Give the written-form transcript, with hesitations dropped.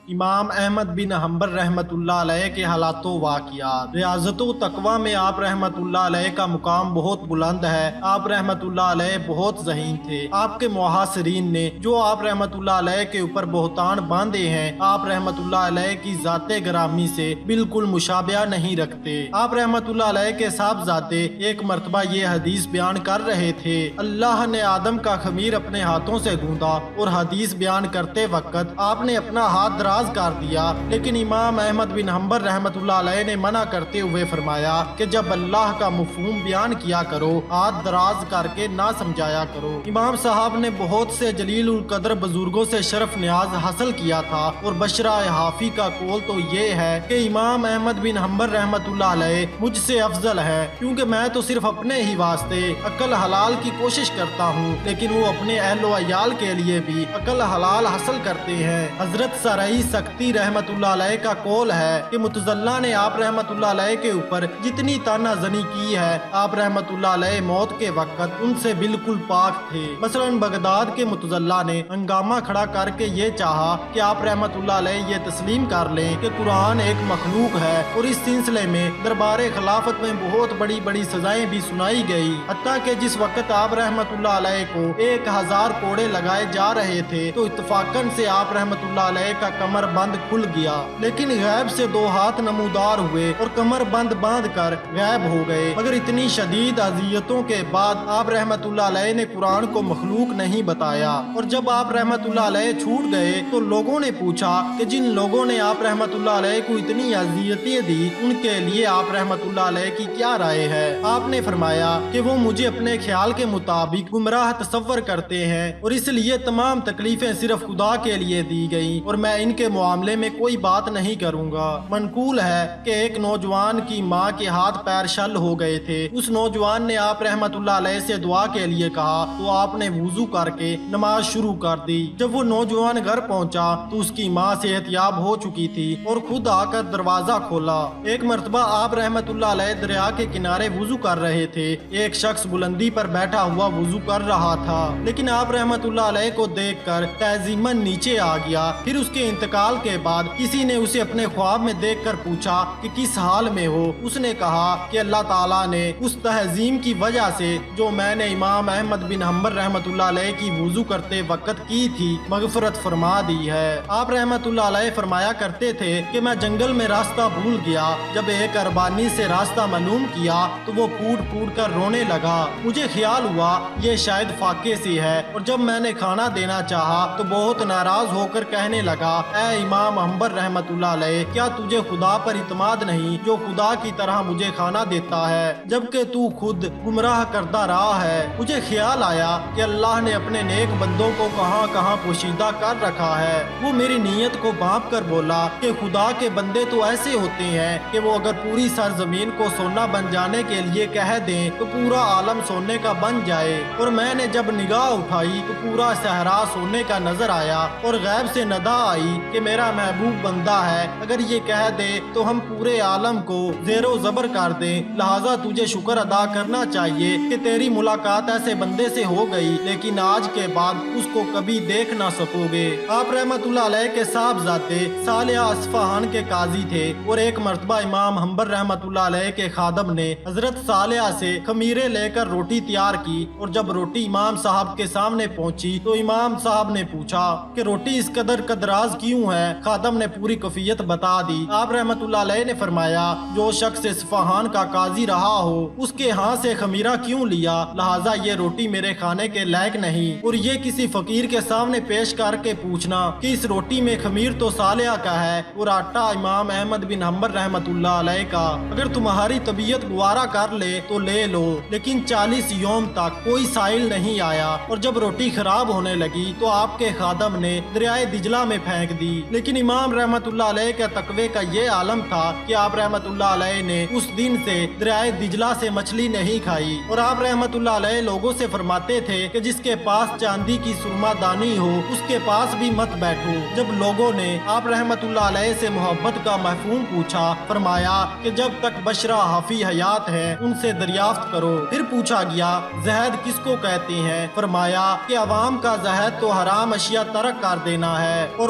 امام احمد بن حنبل رحمۃ اللہ علیہ کے حالات و واقعات۔ ریاضت و تقوی میں آپ رحمۃ اللہ علیہ کا مقام بہت بلند ہے۔ آپ رحمۃ اللہ علیہ بہت ذہین تھے۔ آپ کے معاصرین نے جو آپ رحمۃ اللہ علیہ کے اوپر بہتان باندھے ہیں، آپ رحمۃ اللہ علیہ کی ذات گرامی سے بالکل مشابہہ نہیں رکھتے۔ آپ رحمۃ اللہ علیہ کے صاحبزادے ایک مرتبہ یہ حدیث بیان کر رہے تھے، اللہ نے آدم کا خمیر اپنے ہاتھوں سے گوندا، اور حدیث بیان کرتے وقت آپ نے اپنا ہاتھ دراز کر دیا، لیکن امام احمد بن حنبل رحمۃ اللہ علیہ نے منع کرتے ہوئے فرمایا کہ جب اللہ کا مفہوم بیان کیا کرو، ہاتھ دراز کر کے نہ سمجھایا کرو۔ امام صاحب نے بہت سے جلیل القدر بزرگوں سے شرف نیاز حاصل کیا تھا، اور بشرا حافی کا قول تو یہ ہے کہ امام احمد بن حنبل رحمۃ اللہ علیہ مجھ سے افضل ہے، کیونکہ میں تو صرف اپنے ہی واسطے عقل حلال کی کوشش کرتا ہوں، لیکن وہ اپنے اہل و عیال کے لیے بھی عقل حلال حاصل کرتے ہیں۔ حضرت سرئی سکتی رحمۃ اللہ علیہ کا قول ہے کہ متزلہ نے آپ رحمۃ اللہ علیہ کے اوپر جتنی تانا زنی کی ہے، آپ رحمۃ اللہ علیہ موت کے وقت ان سے بالکل پاک تھے۔ مثلاً بغداد کے متزلہ نے ہنگامہ کھڑا کر کے یہ چاہا کہ آپ رحمۃ اللہ علیہ یہ تسلیم کر لیں کہ قرآن ایک مخلوق ہے، اور اس سلسلے میں دربار خلافت میں بہت بڑی بڑی سزائیں بھی سنائی گئی، حتیٰ کہ جس وقت آپ رحمۃ اللہ علیہ کو 1000 کوڑے لگائے جا رہے تھے تو اتفاقاً سے آپ رحمۃ اللہ علیہ کا کمر بند کھل گیا، لیکن غیب سے 2 ہاتھ نمودار ہوئے اور کمر بند باندھ کر غائب ہو گئے۔ مگر اتنی شدید اذیتوں کے بعد آپ رحمۃ اللہ علیہ نے قرآن کو مخلوق نہیں بتایا، اور جب آپ رحمۃ اللہ علیہ چھوٹ گئے تو لوگوں نے پوچھا کہ جن لوگوں نے آپ رحمۃ اللہ علیہ کو اتنی اذیتیں دی، ان کے لیے آپ رحمۃ اللہ علیہ کی کیا رائے ہے؟ آپ نے فرمایا کہ وہ مجھے اپنے خیال کے مطابق گمراہ تصور کرتے ہیں، اور اس لیے تمام تکلیفیں صرف خدا کے لیے دی گئیں، اور میں ان کے معاملے میں کوئی بات نہیں کروں گا۔ منقول ہے کہ ایک نوجوان کی ماں کے ہاتھ پیر شل ہو گئے تھے۔ اس نوجوان نے آپ رحمۃ اللہ علیہ سے دعا کے لیے کہا تو آپ نے وضو کر کے نماز شروع کر دی۔ جب وہ نوجوان گھر پہنچا تو اس کی ماں صحت یاب ہو چکی تھی اور خود آ کر دروازہ کھولا۔ ایک مرتبہ آپ رحمۃ اللہ علیہ دریا کے کنارے وضو کر رہے تھے۔ ایک شخص بلندی پر بیٹھا ہوا وضو کر رہا تھا، لیکن آپ رحمۃ اللہ علیہ کو دیکھ کر تعظیماً نیچے آ گیا۔ پھر اس کے انتقال کے بعد کسی نے اسے اپنے خواب میں دیکھ کر پوچھا کہ کس حال میں ہو؟ اس نے کہا کہ اللہ تعالیٰ نے اس تعظیم کی وجہ سے جو میں نے امام احمد بن حنبل رحمۃ اللہ علیہ کی وضو کرتے وقت کی تھی مغفرت فرما دی ہے۔ آپ رحمۃ اللہ علیہ فرمایا کرتے تھے کہ میں جنگل میں راستہ بھول گیا، جب ایک اربانی سے راستہ معلوم کیا تو وہ پھوٹ پھوٹ کر رونے لگا۔ مجھے خیال ہوا یہ شاید فاقے سے ہے، اور جب میں نے کھانا دینا چاہا تو بہت ناراض ہو کر کہنے لگا، اے امام حنبل رحمۃ اللہ علیہ، کیا تجھے خدا پر اعتماد نہیں جو خدا کی طرح مجھے کھانا دیتا ہے، جبکہ تو خود گمراہ کرتا رہا ہے؟ مجھے خیال آیا کہ اللہ نے اپنے نیک بندوں کو کہاں کہاں پوشیدہ کر رکھا ہے۔ وہ میری نیت کو بھانپ کر بولا کہ خدا کے بندے تو ایسے ہوتے ہیں کہ وہ اگر پوری سرزمین کو سونا بن جانے کے لیے کہہ دیں تو پورا عالم سونے کا بن جائے، اور میں نے جب نگاہ اٹھائی تو پورا صحرا سونے کا نظر آیا، اور غیب سے ندا آئی کہ میرا محبوب بندہ ہے، اگر یہ کہہ دے تو ہم پورے عالم کو زیر و زبر کر دیں، لہٰذا تجھے شکر ادا کرنا چاہیے کہ تیری ملاقات ایسے بندے سے ہو گئی، لیکن آج کے بعد اس کو کبھی دیکھ نہ سکو گے۔ آپ رحمۃ اللہ علیہ کے صاحبزادے صالح اصفہان کے قاضی تھے، اور ایک مرتبہ امام حنبل رحمۃ اللہ علیہ کے خادم نے حضرت صالح سے خمیرے لے کر روٹی تیار کی، اور جب روٹی امام صاحب کے سامنے پہنچی تو امام صاحب نے پوچھا کہ روٹی اس قدر قدراز کیوں ہے؟ خادم نے پوری کیفیت بتا دی۔ آپ رحمۃ اللہ علیہ نے فرمایا، جو شخص اصفہان کا قاضی رہا ہو اس کے ہاں سے خمیرہ کیوں لیا؟ لہٰذا یہ روٹی میرے کھانے کے لائق نہیں، اور یہ کسی فقیر کے سامنے پیش کر کے پوچھنا کہ اس روٹی میں خمیر تو صالح کا ہے اور آٹا امام احمد بن حنبل رحمۃ اللہ علیہ کا، اگر تمہاری طبیعت گوارا کر لے تو لے لو۔ لیکن 40 یوم تک کوئی سائل نہیں آیا، اور جب روٹی خراب ہونے لگی تو آپ کے خادم نے دریائے دجلہ میں پھینک دی۔ لیکن امام رحمۃ اللہ علیہ کے تقوی کا یہ عالم تھا کہ آپ رحمۃ اللہ علیہ نے اس دن سے دریائے دجلہ سے مچھلی نہیں کھائی، اور آپ رحمۃ اللہ علیہ لوگوں سے فرماتے تھے کہ جس کے پاس چاندی کی سرما دانی ہو اس کے پاس بھی مت بیٹھو۔ جب لوگوں نے آپ رحمۃ اللہ علیہ سے محبت کا مفہوم پوچھا، فرمایا کہ جب تک بشرا حافی حیات ہے ان سے دریافت کرو۔ پھر پوچھا گیا، زہد کس کو کہتے ہیں؟ فرمایا کہ عوام کا زہد تو حرام اشیاء ترک کر دینا ہے، اور